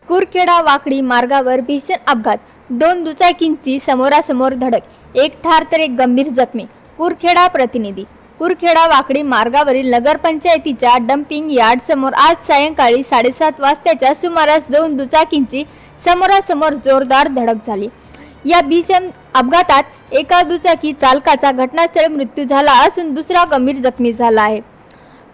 कुरखेडा वाकडी मार्गावर भीषण अपघात, 2 दुचाकींची समोरासमोर धडक, एक ठार तर एक गंभीर जखमी. कुरखेडा प्रतिनिधी. कुरखेडा वाकडी मार्गावरील नगरपंचायतीच्या डम्पिंग यार्ड समोर आज सायंकाळी 7:30 वाजताच्या सुमारास 2 दुचाकींची समोरासमोर जोरदार धडक झाली. या भीषण अपघातात एका दुचाकी चालकाचा घटनास्थळी मृत्यू झाला असून दुसरा गंभीर जखमी झाला आहे.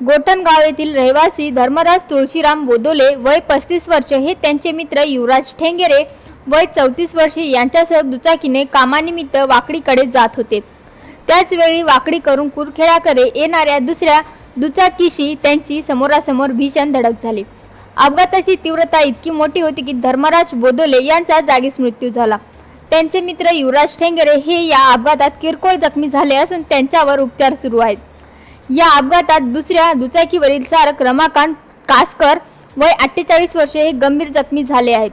गोठणगाव येथील रहिवासी धर्मराज तुळशीराम बोदोले वय 35 वर्ष हे त्यांचे मित्र युवराज ठेंगेरे वय 34 वर्षे यांच्यासह दुचाकीने कामानिमित्त वाकडीकडे जात होते. त्याचवेळी वाकडी करून कुरखेडाकडे येणाऱ्या दुसऱ्या दुचाकीशी त्यांची समोरासमोर भीषण धडक झाली. अपघाताची तीव्रता इतकी मोठी होती की धर्मराज बोदोले यांचा जागीच मृत्यू झाला. त्यांचे मित्र युवराज ठेंगेरे हे या अपघातात किरकोळ जखमी झाले असून त्यांच्यावर उपचार सुरू आहेत. या अपघातात दुसऱ्या दुचाकीवरील चालक रमाकांत कासकर वय 48 वर्षे हे गंभीर जखमी झाले आहेत.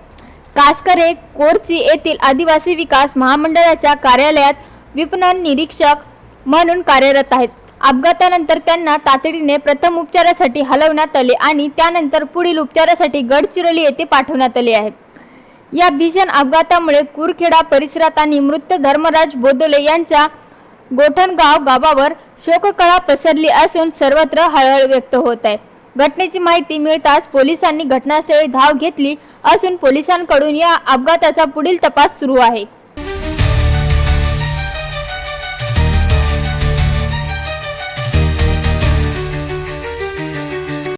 कासकर हे कोरची येथील आदिवासी विकास महामंडळाच्या कार्यालयात विपणन निरीक्षक म्हणून कार्यरत आहेत. अपघातानंतर त्यांना तातडीने प्रथम उपचारासाठी हलवण्यात आले आणि त्यानंतर पुढील उपचारासाठी गडचिरोली येथे पाठवण्यात आले आहेत. या भीषण अपघातामुळे कुरखेडा परिसरात आणि मृत धर्मराज बोदोले यांच्या गोठणगाव गावावर शोककळा पसरली असून सर्वत्र हळहळ व्यक्त होत आहे. घटनेची माहिती मिळताच पोलिसांनी घटनास्थळी धाव घेतली असून पोलिसांकडून या अपघाताचा पुढील तपास सुरू आहे.